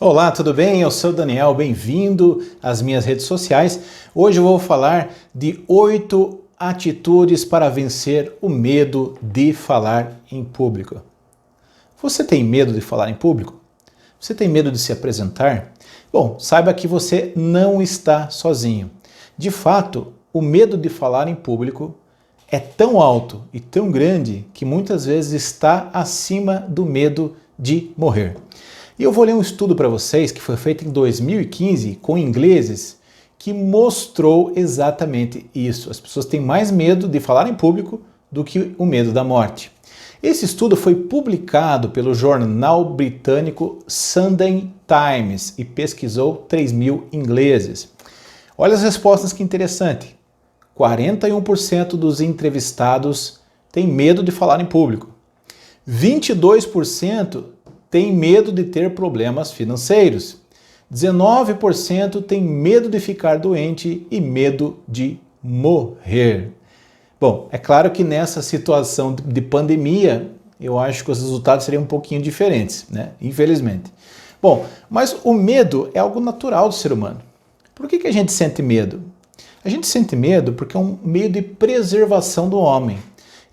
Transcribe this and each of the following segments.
Olá, tudo bem? Eu sou o Daniel, bem-vindo às minhas redes sociais. Hoje eu vou falar de 8 atitudes para vencer o medo de falar em público. Você tem medo de falar em público? Você tem medo de se apresentar? Bom, saiba que você não está sozinho. De fato, o medo de falar em público é tão alto e tão grande que muitas vezes está acima do medo de morrer. E eu vou ler um estudo para vocês que foi feito em 2015 com ingleses que mostrou exatamente isso. As pessoas têm mais medo de falar em público do que o medo da morte. Esse estudo foi publicado pelo jornal britânico Sunday Times e pesquisou 3.000 ingleses. Olha as respostas, que interessante. 41% dos entrevistados têm medo de falar em público. 22% têm medo de ter problemas financeiros. 19% têm medo de ficar doente e medo de morrer. Bom, é claro que nessa situação de pandemia, eu acho que os resultados seriam um pouquinho diferentes, né? Infelizmente. Bom, mas o medo é algo natural do ser humano. Por que a gente sente medo? A gente sente medo porque é um meio de preservação do homem.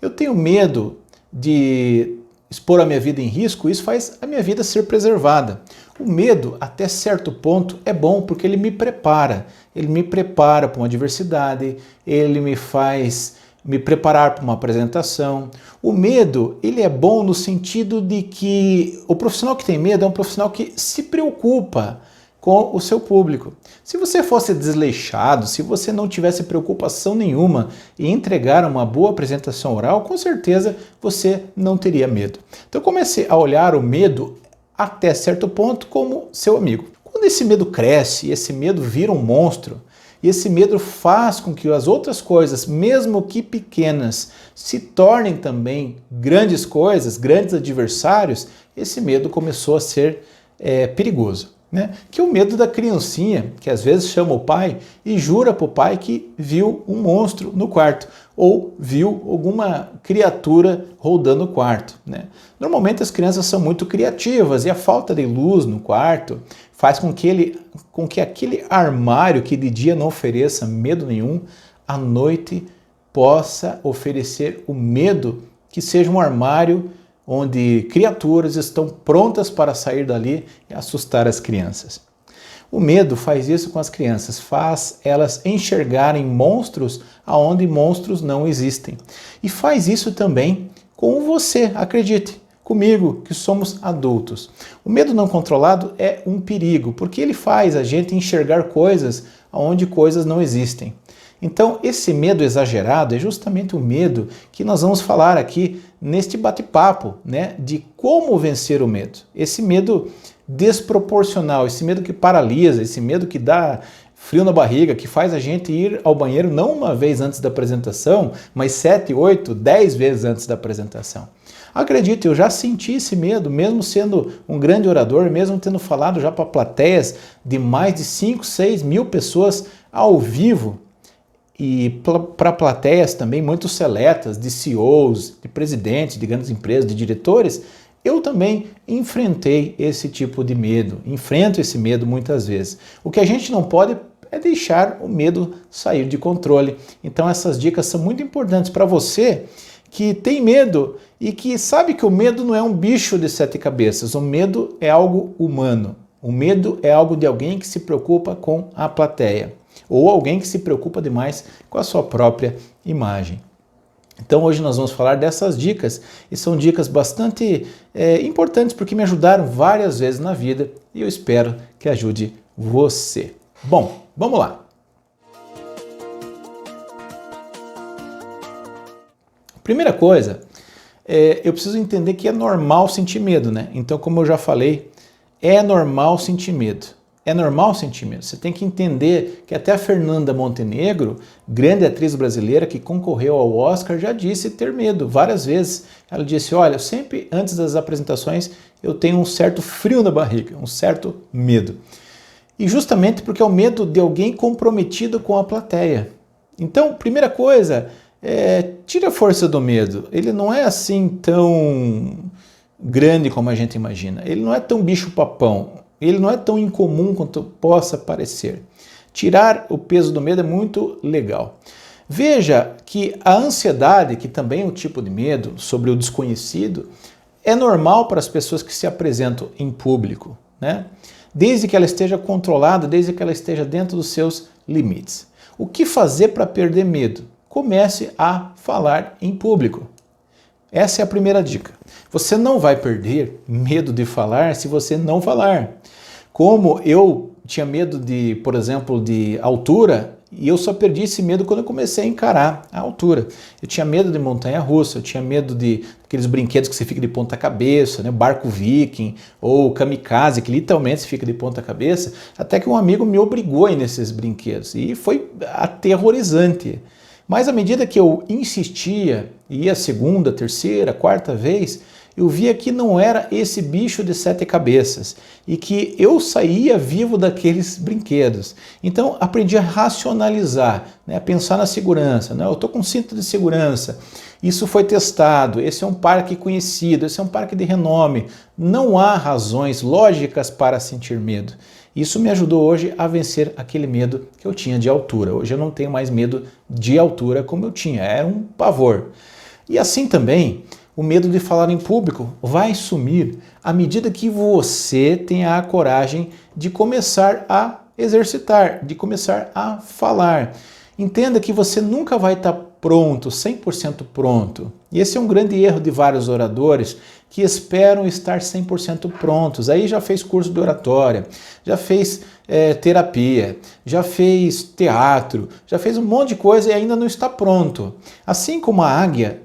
Eu tenho medo de expor a minha vida em risco, isso faz a minha vida ser preservada. O medo, até certo ponto, é bom porque ele me prepara. Ele me prepara para uma adversidade, ele me faz me preparar para uma apresentação. O medo, ele é bom no sentido de que o profissional que tem medo é um profissional que se preocupa com o seu público. Se você fosse desleixado, se você não tivesse preocupação nenhuma em entregar uma boa apresentação oral, com certeza você não teria medo. Então eu comecei a olhar o medo até certo ponto como seu amigo. Quando esse medo cresce, esse medo vira um monstro, e esse medo faz com que as outras coisas, mesmo que pequenas, se tornem também grandes coisas, grandes adversários, esse medo começou a ser perigoso. Que é o medo da criancinha, que às vezes chama o pai e jura para o pai que viu um monstro no quarto ou viu alguma criatura rodando o quarto. Normalmente as crianças são muito criativas e a falta de luz no quarto faz com que aquele armário que de dia não ofereça medo nenhum, à noite possa oferecer o medo que seja um armário onde criaturas estão prontas para sair dali e assustar as crianças. O medo faz isso com as crianças, faz elas enxergarem monstros aonde monstros não existem. E faz isso também com você, acredite, comigo, que somos adultos. O medo não controlado é um perigo, porque ele faz a gente enxergar coisas aonde coisas não existem. Então, esse medo exagerado é justamente o medo que nós vamos falar aqui neste bate-papo, de como vencer o medo. Esse medo desproporcional, esse medo que paralisa, esse medo que dá frio na barriga, que faz a gente ir ao banheiro não uma vez antes da apresentação, mas 7, 8, 10 vezes antes da apresentação. Acredite, eu já senti esse medo, mesmo sendo um grande orador, mesmo tendo falado já para plateias de mais de 5, 6 mil pessoas ao vivo, e para plateias também muito seletas, de CEOs, de presidentes de grandes empresas, de diretores, eu também enfrentei esse tipo de medo, enfrento esse medo muitas vezes. O que a gente não pode é deixar o medo sair de controle. Então essas dicas são muito importantes para você que tem medo e que sabe que o medo não é um bicho de 7 cabeças, o medo é algo humano. O medo é algo de alguém que se preocupa com a plateia, ou alguém que se preocupa demais com a sua própria imagem. Então hoje nós vamos falar dessas dicas, e são dicas bastante importantes porque me ajudaram várias vezes na vida e eu espero que ajude você. Bom, vamos lá! Primeira coisa, eu preciso entender que é normal sentir medo, Então, como eu já falei, é normal sentir medo. É normal sentir medo. Você tem que entender que até a Fernanda Montenegro, grande atriz brasileira que concorreu ao Oscar, já disse ter medo várias vezes. Ela disse, olha, sempre antes das apresentações eu tenho um certo frio na barriga, um certo medo. E justamente porque é o medo de alguém comprometido com a plateia. Então, primeira coisa, tire a força do medo. Ele não é assim tão grande como a gente imagina. Ele não é tão bicho-papão. ele não é tão incomum quanto possa parecer. Tirar o peso do medo é muito legal. Veja que a ansiedade, que também é um tipo de medo sobre o desconhecido, é normal para as pessoas que se apresentam em público, né? Desde que ela esteja controlada, desde que ela esteja dentro dos seus limites. O que fazer para perder medo? Comece a falar em público. Essa é a primeira dica. Você não vai perder medo de falar se você não falar. Como eu tinha medo de, por exemplo, de altura, e eu só perdi esse medo quando eu comecei a encarar a altura. Eu tinha medo de montanha-russa, eu tinha medo de aqueles brinquedos que você fica de ponta cabeça, né? Barco viking ou kamikaze, que literalmente você fica de ponta cabeça, até que um amigo me obrigou a ir nesses brinquedos. E foi aterrorizante. Mas à medida que eu insistia, ia a segunda, terceira, quarta vez, eu via que não era esse bicho de 7 cabeças e que eu saía vivo daqueles brinquedos. Então aprendi a racionalizar, né, a pensar na segurança. Né? Eu estou com cinto de segurança, isso foi testado, esse é um parque conhecido, esse é um parque de renome. Não há razões lógicas para sentir medo. Isso me ajudou hoje a vencer aquele medo que eu tinha de altura. Hoje eu não tenho mais medo de altura como eu tinha, era um pavor. E assim também, o medo de falar em público vai sumir à medida que você tenha a coragem de começar a exercitar, de começar a falar. Entenda que você nunca vai estar pronto, 100% pronto. E esse é um grande erro de vários oradores que esperam estar 100% prontos. Aí já fez curso de oratória, já fez terapia, já fez teatro, já fez um monte de coisa e ainda não está pronto. Assim como a águia,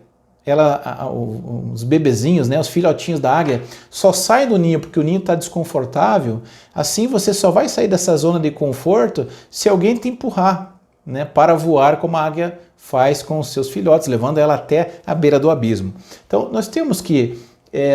os bebezinhos, né, os filhotinhos da águia, só saem do ninho porque o ninho está desconfortável, assim você só vai sair dessa zona de conforto se alguém te empurrar, né, para voar como a águia faz com os seus filhotes, levando ela até a beira do abismo. Então nós temos que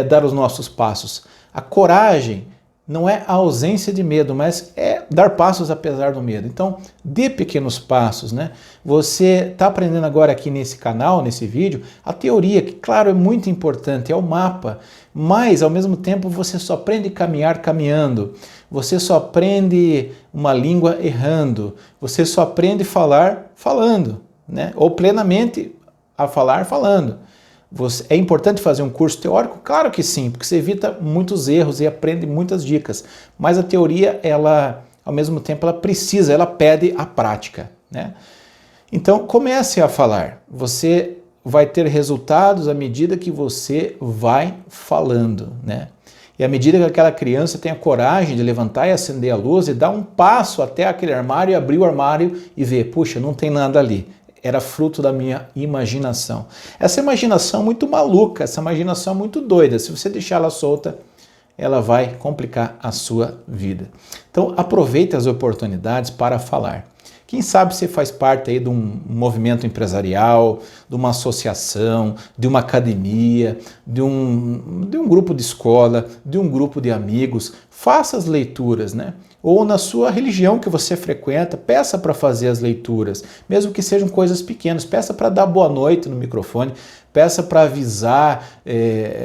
dar os nossos passos. A coragem não é a ausência de medo, mas é dar passos apesar do medo. Então, dê pequenos passos, né? Você está aprendendo agora aqui nesse canal, nesse vídeo, a teoria, que claro, é muito importante, é o mapa, mas ao mesmo tempo você só aprende a caminhar caminhando, você só aprende uma língua errando, você só aprende a falar falando, né? Ou plenamente a falar falando. É importante fazer um curso teórico? Claro que sim, porque você evita muitos erros e aprende muitas dicas. Mas a teoria, ela, ao mesmo tempo, ela pede a prática, né? Então, comece a falar. Você vai ter resultados à medida que você vai falando, né? E à medida que aquela criança tem a coragem de levantar e acender a luz e dar um passo até aquele armário e abrir o armário e ver, puxa, não tem nada ali. Era fruto da minha imaginação. Essa imaginação muito maluca, essa imaginação muito doida. Se você deixar ela solta, ela vai complicar a sua vida. Então, aproveite as oportunidades para falar. Quem sabe você faz parte aí de um movimento empresarial, de uma associação, de uma academia, de um grupo de escola, de um grupo de amigos. Faça as leituras, né? Ou na sua religião que você frequenta, peça para fazer as leituras, mesmo que sejam coisas pequenas. Peça para dar boa noite no microfone, peça para avisar,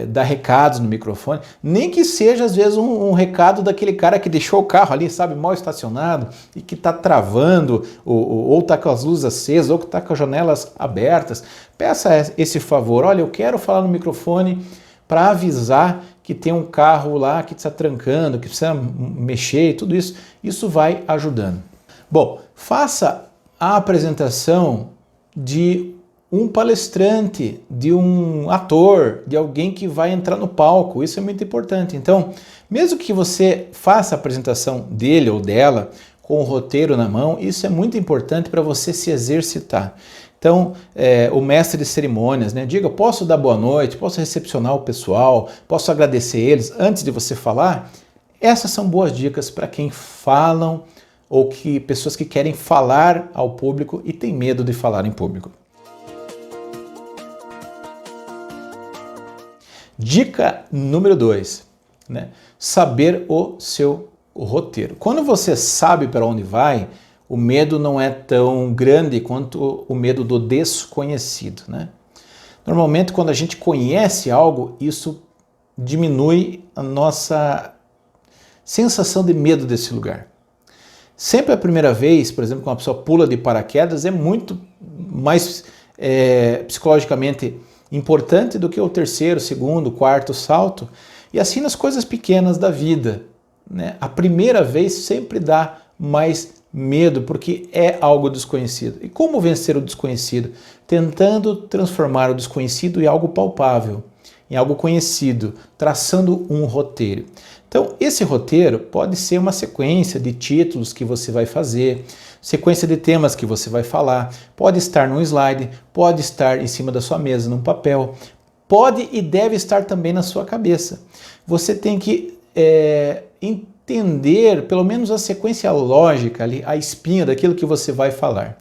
dar recados no microfone, nem que seja às vezes um recado daquele cara que deixou o carro ali, sabe, mal estacionado e que está travando, ou está com as luzes acesas, ou que está com as janelas abertas. Peça esse favor, olha, eu quero falar no microfone para avisar que tem um carro lá que está trancando, que precisa mexer, tudo isso, isso vai ajudando. Bom, faça a apresentação de um palestrante, de um ator, de alguém que vai entrar no palco, isso é muito importante. Então, mesmo que você faça a apresentação dele ou dela com o roteiro na mão, isso é muito importante para você se exercitar. Então, o mestre de cerimônias, né? Diga, posso dar boa noite, posso recepcionar o pessoal, posso agradecer eles antes de você falar? Essas são boas dicas para quem falam ou que pessoas que querem falar ao público e têm medo de falar em público. Dica número 2, né? Saber o seu roteiro. Quando você sabe para onde vai, o medo não é tão grande quanto o medo do desconhecido, né? Normalmente, quando a gente conhece algo, isso diminui a nossa sensação de medo desse lugar. Sempre a primeira vez, por exemplo, quando uma pessoa pula de paraquedas, é muito mais psicologicamente importante do que o terceiro, segundo, quarto salto. E assim nas coisas pequenas da vida, né? A primeira vez sempre dá mais medo, porque é algo desconhecido. E como vencer o desconhecido? Tentando transformar o desconhecido em algo palpável, em algo conhecido, traçando um roteiro. Então, esse roteiro pode ser uma sequência de títulos que você vai fazer, sequência de temas que você vai falar, pode estar num slide, pode estar em cima da sua mesa, num papel, pode e deve estar também na sua cabeça. Você tem que entender, pelo menos a sequência lógica ali, a espinha daquilo que você vai falar.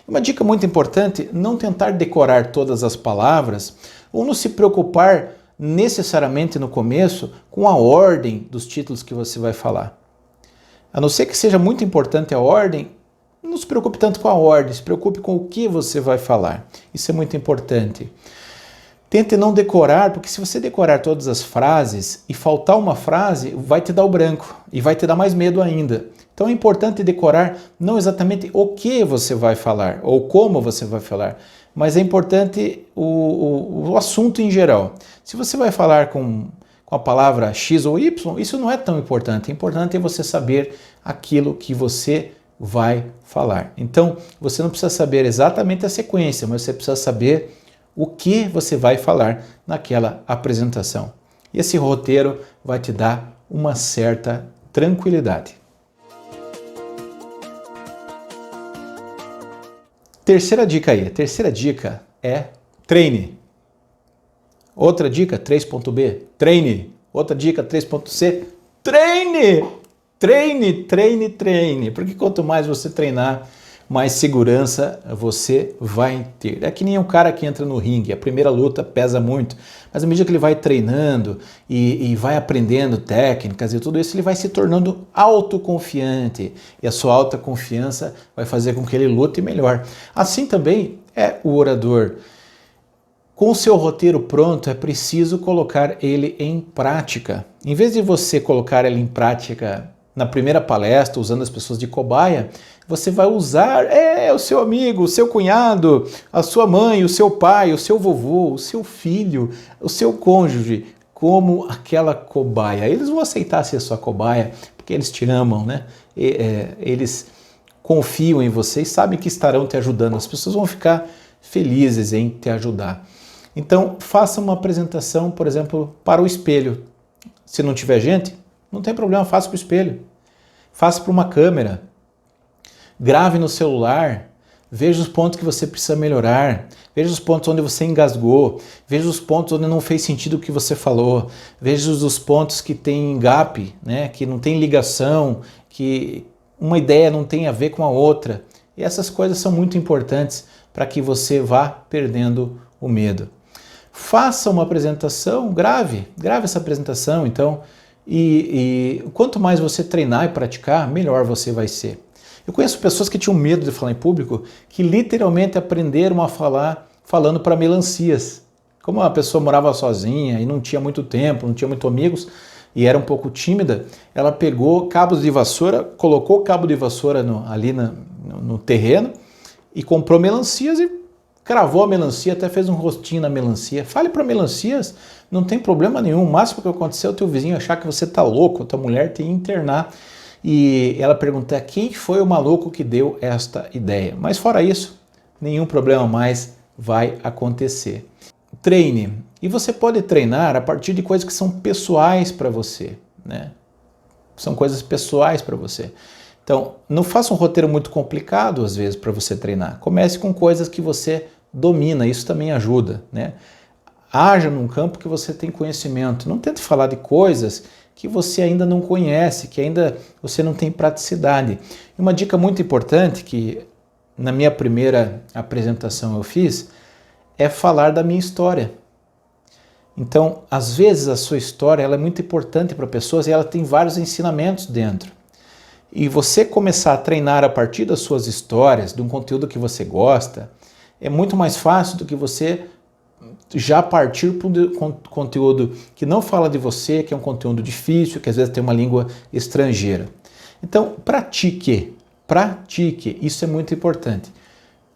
Uma dica muito importante, não tentar decorar todas as palavras ou não se preocupar necessariamente no começo com a ordem dos títulos que você vai falar. A não ser que seja muito importante a ordem, não se preocupe tanto com a ordem, se preocupe com o que você vai falar. Isso é muito importante. Tente não decorar, porque se você decorar todas as frases e faltar uma frase, vai te dar o branco e vai te dar mais medo ainda. Então é importante decorar não exatamente o que você vai falar ou como você vai falar, mas é importante o assunto em geral. Se você vai falar com a palavra X ou Y, isso não é tão importante. O importante é você saber aquilo que você vai falar. Então, você não precisa saber exatamente a sequência, mas você precisa saber o que você vai falar naquela apresentação. E esse roteiro vai te dar uma certa tranquilidade. Terceira dica aí. A terceira dica é treine. Outra dica, 3.B, treine. Outra dica, 3.C, treine! Treine, treine, treine. Porque quanto mais você treinar, mais segurança você vai ter. É que nem um cara que entra no ringue, a primeira luta pesa muito, mas à medida que ele vai treinando e vai aprendendo técnicas e tudo isso, ele vai se tornando autoconfiante. E a sua autoconfiança vai fazer com que ele lute melhor. Assim também é o orador. Com o seu roteiro pronto, é preciso colocar ele em prática. Em vez de você colocar ele em prática na primeira palestra, usando as pessoas de cobaia, você vai usar o seu amigo, o seu cunhado, a sua mãe, o seu pai, o seu vovô, o seu filho, o seu cônjuge, como aquela cobaia. Eles vão aceitar ser sua cobaia, porque eles te amam, né? Eles confiam em você e sabem que estarão te ajudando. As pessoas vão ficar felizes em te ajudar. Então, faça uma apresentação, por exemplo, para o espelho. Se não tiver gente, não tem problema, faça para o espelho. Faça para uma câmera. Grave no celular. Veja os pontos que você precisa melhorar. Veja os pontos onde você engasgou. Veja os pontos onde não fez sentido o que você falou. Veja os pontos que tem gap, né? Que não tem ligação, que uma ideia não tem a ver com a outra. E essas coisas são muito importantes para que você vá perdendo o medo. Faça uma apresentação, grave essa apresentação, então, e quanto mais você treinar e praticar, melhor você vai ser. Eu conheço pessoas que tinham medo de falar em público, que literalmente aprenderam a falar falando para melancias. Como a pessoa morava sozinha e não tinha muito tempo, não tinha muitos amigos e era um pouco tímida, ela pegou cabos de vassoura, colocou o cabo de vassoura ali no terreno e comprou melancias e cravou a melancia, até fez um rostinho na melancia. Fale para melancias, não tem problema nenhum. O máximo que aconteceu é o teu vizinho achar que você tá louco, a tua mulher te internar. E ela pergunta quem foi o maluco que deu esta ideia. Mas fora isso, nenhum problema mais vai acontecer. Treine. E você pode treinar a partir de coisas que são pessoais para você, né? São coisas pessoais para você. Então, não faça um roteiro muito complicado, às vezes, para você treinar. Comece com coisas que você domina, isso também ajuda, né? Haja num campo que você tem conhecimento. Não tente falar de coisas que você ainda não conhece, que ainda você não tem praticidade. E uma dica muito importante que na minha primeira apresentação eu fiz é falar da minha história. Então, às vezes a sua história ela é muito importante para pessoas e ela tem vários ensinamentos dentro. E você começar a treinar a partir das suas histórias, de um conteúdo que você gosta, é muito mais fácil do que você já partir para um conteúdo que não fala de você, que é um conteúdo difícil, que às vezes tem uma língua estrangeira. Então, pratique, isso é muito importante.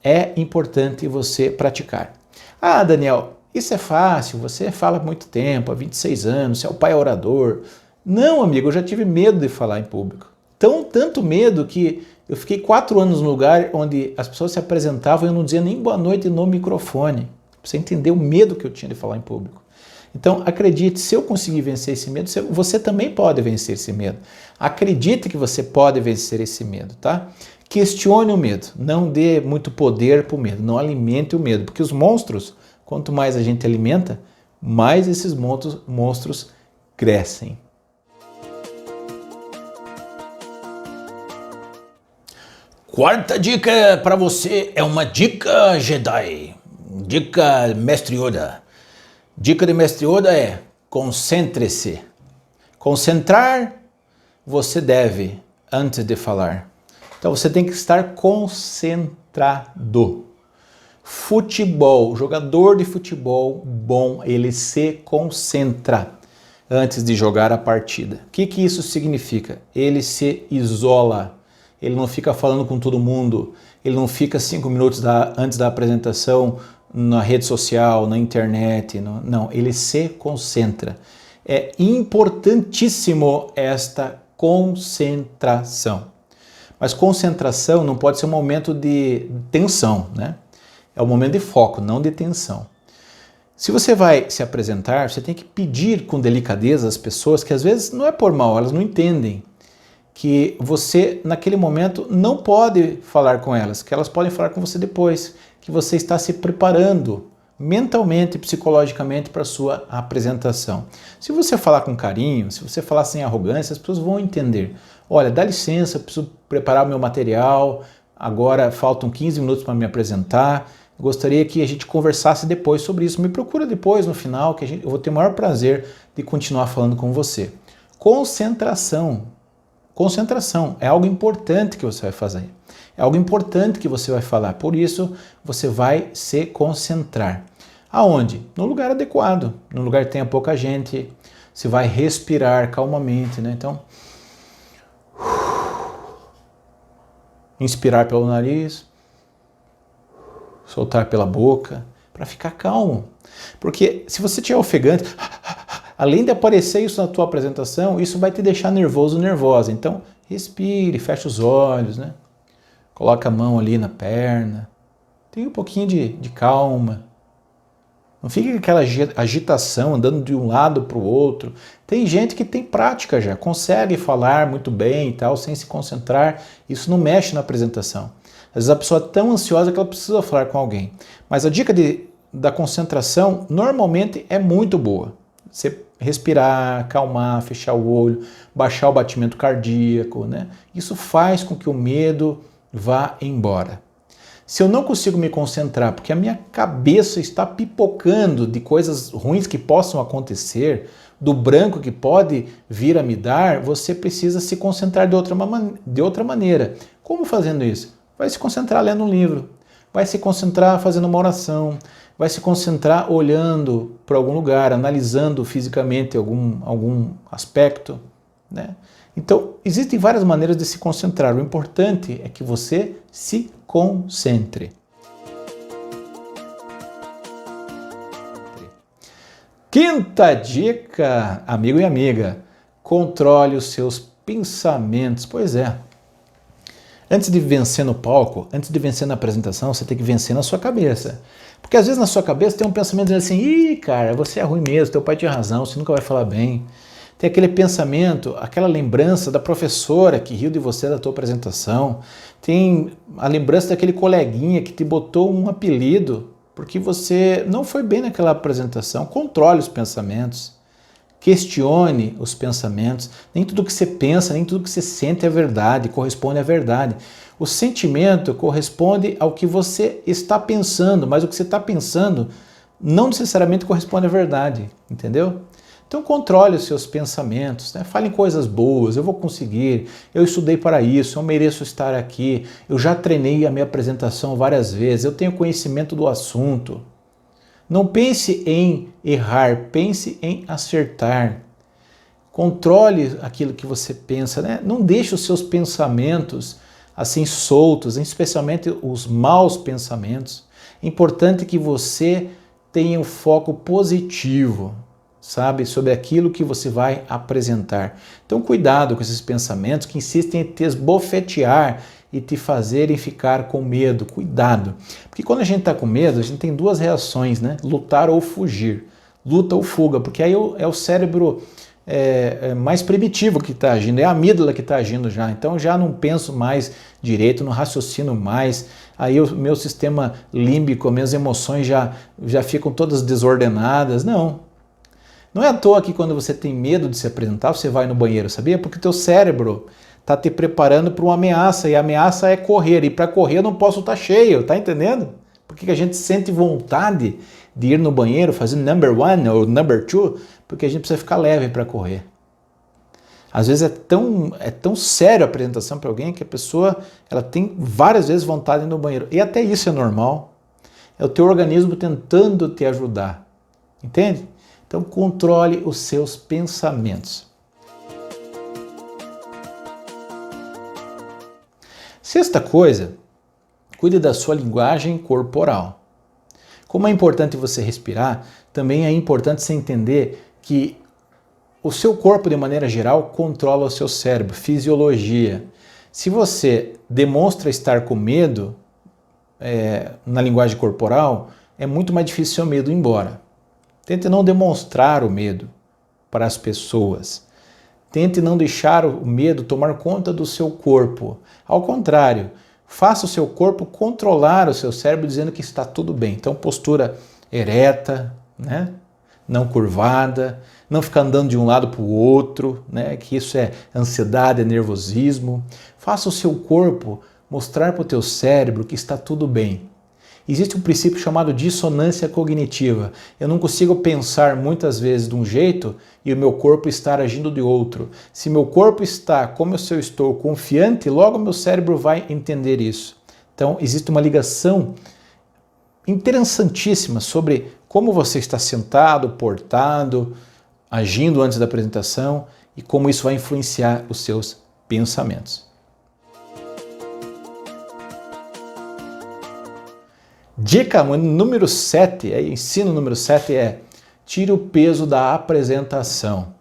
É importante você praticar. Ah, Daniel, isso é fácil, você fala há muito tempo, há 26 anos, você é o pai orador. Não, amigo, eu já tive medo de falar em público. Tanto medo que eu fiquei 4 anos no lugar onde as pessoas se apresentavam e eu não dizia nem boa noite no microfone. Pra você entender o medo que eu tinha de falar em público. Então, acredite, se eu conseguir vencer esse medo, você também pode vencer esse medo. Acredite que você pode vencer esse medo, tá? Questione o medo, não dê muito poder para o medo, não alimente o medo, porque os monstros, quanto mais a gente alimenta, mais esses monstros crescem. Quarta dica para você é uma dica Jedi, dica Mestre Yoda. Dica de Mestre Yoda é: concentre-se. Concentrar você deve antes de falar. Então você tem que estar concentrado. Futebol, jogador de futebol bom, ele se concentra antes de jogar a partida. O que isso significa? Ele se isola. Ele não fica falando com todo mundo. Ele não fica 5 minutos antes da apresentação na rede social, na internet. Não, ele se concentra. É importantíssimo esta concentração. Mas concentração não pode ser um momento de tensão, né? É um momento de foco, não de tensão. Se você vai se apresentar, você tem que pedir com delicadeza às pessoas, que às vezes não é por mal, elas não entendem, que você naquele momento não pode falar com elas, que elas podem falar com você depois, que você está se preparando mentalmente e psicologicamente para a sua apresentação. Se você falar com carinho, se você falar sem arrogância, as pessoas vão entender. Olha, dá licença, eu preciso preparar o meu material, agora faltam 15 minutos para me apresentar, gostaria que a gente conversasse depois sobre isso. Me procura depois, no final, que eu vou ter o maior prazer de continuar falando com você. Concentração. Concentração é algo importante que você vai fazer. É algo importante que você vai falar. Por isso, você vai se concentrar. Aonde? No lugar adequado. No lugar que tenha pouca gente. Você vai respirar calmamente, né? Então, inspirar pelo nariz, soltar pela boca, para ficar calmo. Porque se você estiver ofegante, além de aparecer isso na tua apresentação, isso vai te deixar nervoso, nervosa. Então, respire, feche os olhos, né? Coloca a mão ali na perna. Tenha um pouquinho de calma. Não fique com aquela agitação, andando de um lado para o outro. Tem gente que tem prática já, consegue falar muito bem e tal, sem se concentrar. Isso não mexe na apresentação. Às vezes a pessoa é tão ansiosa que ela precisa falar com alguém. Mas a dica da concentração normalmente é muito boa. Você respirar, acalmar, fechar o olho, baixar o batimento cardíaco, né? Isso faz com que o medo vá embora. Se eu não consigo me concentrar porque a minha cabeça está pipocando de coisas ruins que possam acontecer, do branco que pode vir a me dar, você precisa se concentrar de outra maneira. Como fazendo isso? Vai se concentrar lendo um livro, vai se concentrar fazendo uma oração, vai se concentrar olhando para algum lugar, analisando fisicamente algum aspecto, né? Então, existem várias maneiras de se concentrar. O importante é que você se concentre. Quinta dica, amigo e amiga, controle os seus pensamentos. Pois é, antes de vencer no palco, antes de vencer na apresentação, você tem que vencer na sua cabeça. Porque às vezes na sua cabeça tem um pensamento dizendo assim: ih, cara, você é ruim mesmo, teu pai tinha razão, você nunca vai falar bem. Tem aquele pensamento, aquela lembrança da professora que riu de você da tua apresentação. Tem a lembrança daquele coleguinha que te botou um apelido porque você não foi bem naquela apresentação. Controle os pensamentos. Questione os pensamentos. Nem tudo que você pensa, nem tudo que você sente é verdade, corresponde à verdade. O sentimento corresponde ao que você está pensando, mas o que você está pensando não necessariamente corresponde à verdade, entendeu? Então controle os seus pensamentos, né? Fale em coisas boas, eu vou conseguir, eu estudei para isso, eu mereço estar aqui, eu já treinei a minha apresentação várias vezes, eu tenho conhecimento do assunto. Não pense em errar, pense em acertar. Controle aquilo que você pensa, né? Não deixe os seus pensamentos assim soltos, especialmente os maus pensamentos. É importante que você tenha o foco positivo, sabe, sobre aquilo que você vai apresentar. Então, cuidado com esses pensamentos que insistem em te esbofetear e te fazerem ficar com medo. Cuidado, porque quando a gente está com medo, a gente tem duas reações, né? Lutar ou fugir. Luta ou fuga, porque aí é o cérebro mais primitivo que está agindo, é a amígdala que está agindo já. Então, já não penso mais direito, não raciocino mais. Aí o meu sistema límbico, minhas emoções já ficam todas desordenadas. Não é à toa que quando você tem medo de se apresentar, você vai no banheiro, sabia? Porque o teu cérebro está te preparando para uma ameaça, e a ameaça é correr, e para correr eu não posso estar cheio, tá entendendo? Por que a gente sente vontade de ir no banheiro, fazer number 1 ou number 2? Porque a gente precisa ficar leve para correr. Às vezes é tão sério a apresentação para alguém que a pessoa ela tem várias vezes vontade de ir no banheiro. E até isso é normal. É o teu organismo tentando te ajudar. Entende? Então controle os seus pensamentos. Sexta coisa, cuide da sua linguagem corporal. Como é importante você respirar, também é importante você entender que o seu corpo, de maneira geral, controla o seu cérebro, fisiologia. Se você demonstra estar com medo na linguagem corporal, é muito mais difícil seu medo ir embora. Tente não demonstrar o medo para as pessoas. Tente não deixar o medo tomar conta do seu corpo. Ao contrário, faça o seu corpo controlar o seu cérebro dizendo que está tudo bem. Então, postura ereta, né? Não curvada, não ficar andando de um lado para o outro, né? Que isso é ansiedade, é nervosismo. Faça o seu corpo mostrar para o teu cérebro que está tudo bem. Existe um princípio chamado dissonância cognitiva. Eu não consigo pensar muitas vezes de um jeito e o meu corpo estar agindo de outro. Se meu corpo está como se eu estou confiante, logo meu cérebro vai entender isso. Então, existe uma ligação interessantíssima sobre como você está sentado, portado, agindo antes da apresentação e como isso vai influenciar os seus pensamentos. Dica número 7, ensino número 7 é: tire o peso da apresentação.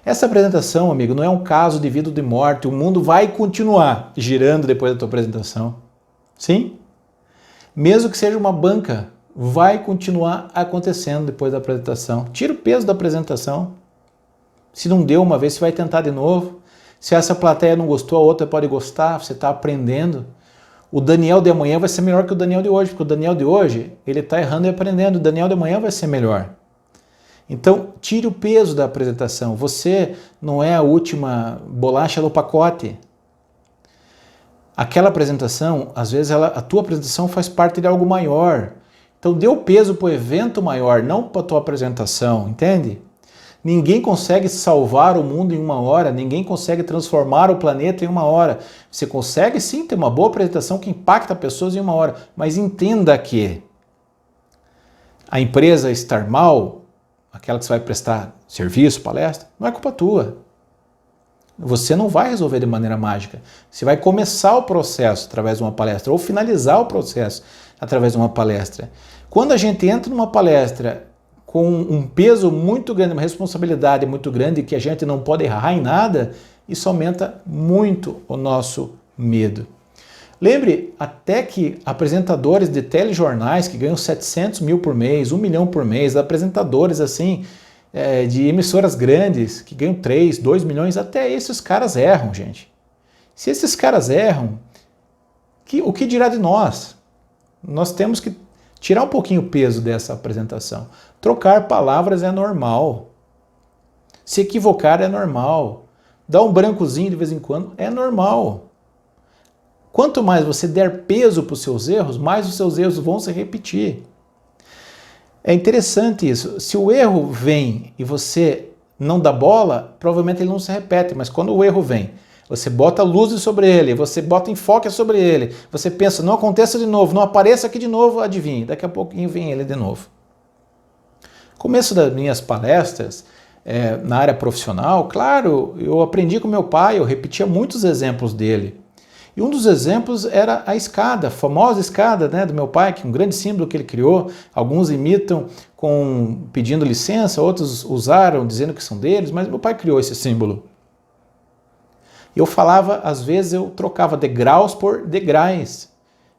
Essa apresentação, amigo, não é um caso de vida ou de morte, o mundo vai continuar girando depois da tua apresentação. Sim? Mesmo que seja uma banca, vai continuar acontecendo depois da apresentação. Tira o peso da apresentação. Se não deu uma vez, você vai tentar de novo. Se essa plateia não gostou, a outra pode gostar, você está aprendendo. O Daniel de amanhã vai ser melhor que o Daniel de hoje, porque o Daniel de hoje, ele está errando e aprendendo. O Daniel de amanhã vai ser melhor. Então, tire o peso da apresentação. Você não é a última bolacha do pacote. Aquela apresentação, às vezes a tua apresentação faz parte de algo maior. Então, dê o peso para o evento maior, não para a tua apresentação, entende? Ninguém consegue salvar o mundo em uma hora, ninguém consegue transformar o planeta em uma hora. Você consegue sim ter uma boa apresentação que impacta pessoas em uma hora, mas entenda que a empresa estar mal, aquela que você vai prestar serviço, palestra, não é culpa tua. Você não vai resolver de maneira mágica. Você vai começar o processo através de uma palestra ou finalizar o processo através de uma palestra. Quando a gente entra numa palestra com um peso muito grande, uma responsabilidade muito grande, que a gente não pode errar em nada, isso aumenta muito o nosso medo. Lembre até que apresentadores de telejornais que ganham 700 mil por mês, 1 milhão por mês, apresentadores assim, de emissoras grandes que ganham 3, 2 milhões, até esses caras erram, gente. Se esses caras erram, o que dirá de nós? Nós temos que tirar um pouquinho o peso dessa apresentação. Trocar palavras é normal. Se equivocar é normal. Dar um brancozinho de vez em quando é normal. Quanto mais você der peso para os seus erros, mais os seus erros vão se repetir. É interessante isso. Se o erro vem e você não dá bola, provavelmente ele não se repete. Mas quando o erro vem, você bota luzes sobre ele, você bota enfoque sobre ele, você pensa, não aconteça de novo, não apareça aqui de novo, adivinhe, daqui a pouquinho vem ele de novo. Começo das minhas palestras, na área profissional, claro, eu aprendi com meu pai, eu repetia muitos exemplos dele. E um dos exemplos era a escada, a famosa escada, né, do meu pai, que é um grande símbolo que ele criou. Alguns imitam pedindo licença, outros usaram dizendo que são deles, mas meu pai criou esse símbolo. Eu falava, às vezes eu trocava degraus por degraus.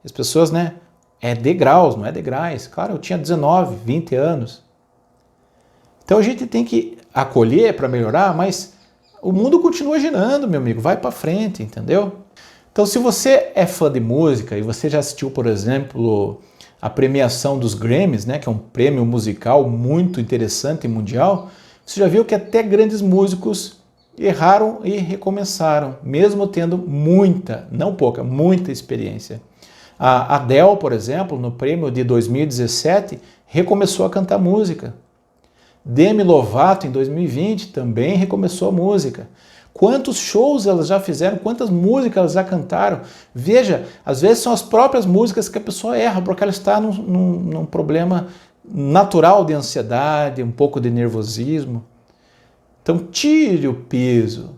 As pessoas, né, é degraus, não é degraus. Claro, eu tinha 19, 20 anos. Então a gente tem que acolher para melhorar, mas o mundo continua girando, meu amigo, vai para frente, entendeu? Então, se você é fã de música e você já assistiu, por exemplo, a premiação dos Grammys, né, que é um prêmio musical muito interessante e mundial, você já viu que até grandes músicos erraram e recomeçaram, mesmo tendo muita, não pouca, muita experiência. A Adele, por exemplo, no prêmio de 2017, recomeçou a cantar música. Demi Lovato, em 2020, também recomeçou a música. Quantos shows elas já fizeram, quantas músicas elas já cantaram. Veja, às vezes são as próprias músicas que a pessoa erra, porque ela está num problema natural de ansiedade, um pouco de nervosismo. Então tire o peso.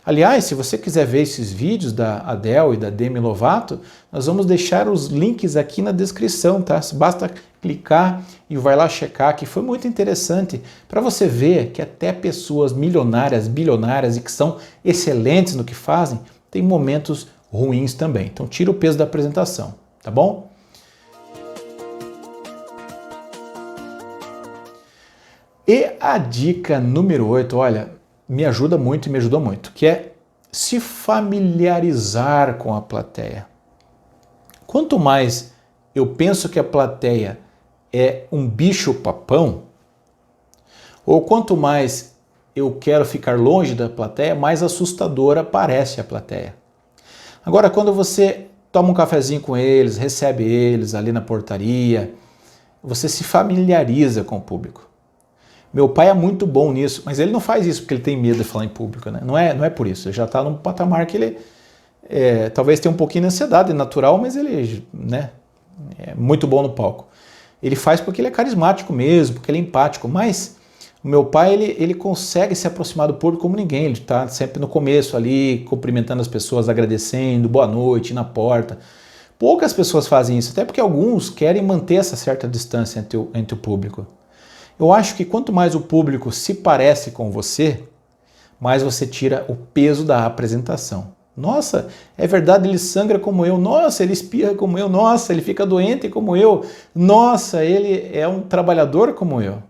Aliás, se você quiser ver esses vídeos da Adele e da Demi Lovato, nós vamos deixar os links aqui na descrição, tá? Basta clicar e vai lá checar, que foi muito interessante para você ver que até pessoas milionárias, bilionárias e que são excelentes no que fazem, tem momentos ruins também. Então tira o peso da apresentação, tá bom? E a dica número 8, olha, me ajuda muito e me ajudou muito, que é se familiarizar com a plateia. Quanto mais eu penso que a plateia é um bicho-papão, ou quanto mais eu quero ficar longe da plateia, mais assustadora parece a plateia. Agora, quando você toma um cafezinho com eles, recebe eles ali na portaria, você se familiariza com o público. Meu pai é muito bom nisso, mas ele não faz isso porque ele tem medo de falar em público, né? Não é por isso, ele já está num patamar que ele talvez tenha um pouquinho de ansiedade natural, mas ele, né, é muito bom no palco. Ele faz porque ele é carismático mesmo, porque ele é empático, mas o meu pai, ele consegue se aproximar do público como ninguém, ele está sempre no começo ali, cumprimentando as pessoas, agradecendo, boa noite, na porta. Poucas pessoas fazem isso, até porque alguns querem manter essa certa distância entre o público. Eu acho que quanto mais o público se parece com você, mais você tira o peso da apresentação. Nossa, é verdade, ele sangra como eu. Nossa, ele espirra como eu. Nossa, ele fica doente como eu. Nossa, ele é um trabalhador como eu.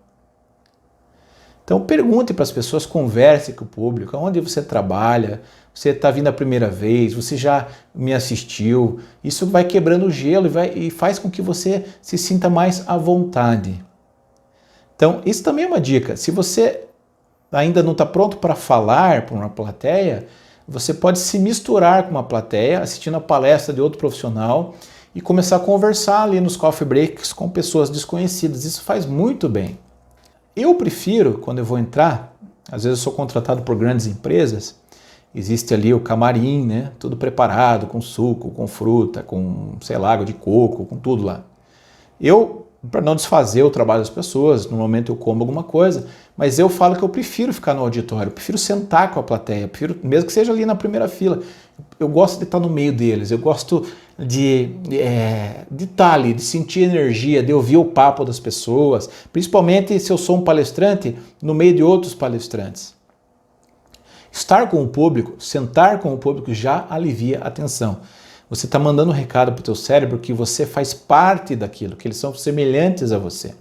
Então pergunte para as pessoas, converse com o público, onde você trabalha, você está vindo a primeira vez, você já me assistiu. Isso vai quebrando o gelo e faz com que você se sinta mais à vontade. Então, isso também é uma dica. Se você ainda não está pronto para falar para uma plateia, você pode se misturar com uma plateia, assistindo a palestra de outro profissional e começar a conversar ali nos coffee breaks com pessoas desconhecidas. Isso faz muito bem. Eu prefiro, quando eu vou entrar, às vezes eu sou contratado por grandes empresas, existe ali o camarim, né? Tudo preparado, com suco, com fruta, com, sei lá, água de coco, com tudo lá. Para não desfazer o trabalho das pessoas, no momento eu como alguma coisa, mas eu falo que eu prefiro ficar no auditório, eu prefiro sentar com a plateia, mesmo que seja ali na primeira fila. Eu gosto de estar no meio deles, eu gosto de estar ali, de sentir energia, de ouvir o papo das pessoas, principalmente se eu sou um palestrante no meio de outros palestrantes. Estar com o público, sentar com o público já alivia a tensão. Você está mandando um recado para o teu cérebro que você faz parte daquilo, que eles são semelhantes a você.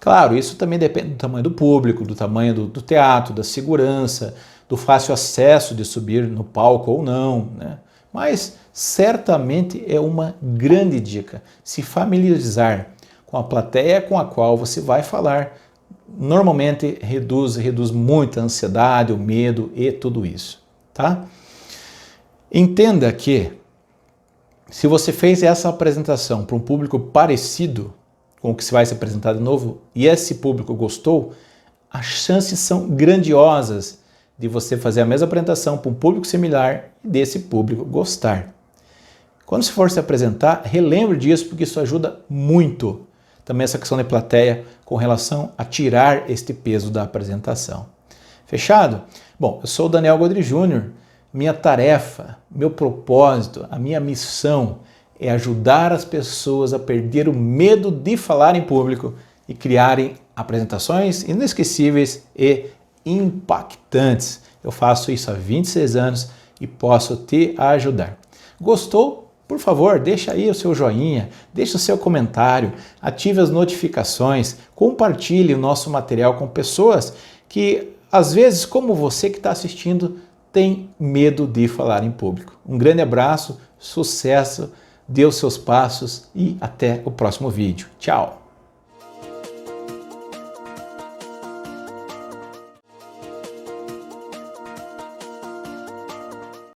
Claro, isso também depende do tamanho do público, do tamanho do teatro, da segurança, do fácil acesso de subir no palco ou não, né? Mas certamente é uma grande dica se familiarizar com a plateia com a qual você vai falar. Normalmente reduz muito a ansiedade, o medo e tudo isso, tá? Entenda que se você fez essa apresentação para um público parecido com o que se vai se apresentar de novo e esse público gostou, as chances são grandiosas de você fazer a mesma apresentação para um público similar e desse público gostar. Quando você for se apresentar, relembre disso porque isso ajuda muito. também essa questão de plateia com relação a tirar este peso da apresentação. Fechado? Bom, eu sou o Daniel Godry Júnior. Minha tarefa, meu propósito, a minha missão é ajudar as pessoas a perder o medo de falar em público e criarem apresentações inesquecíveis e impactantes. Eu faço isso há 26 anos e posso te ajudar. Gostou? Por favor, deixa aí o seu joinha, deixa o seu comentário, ative as notificações, compartilhe o nosso material com pessoas que, às vezes, como você que está assistindo, tem medo de falar em público. Um grande abraço, sucesso, dê os seus passos e até o próximo vídeo. Tchau!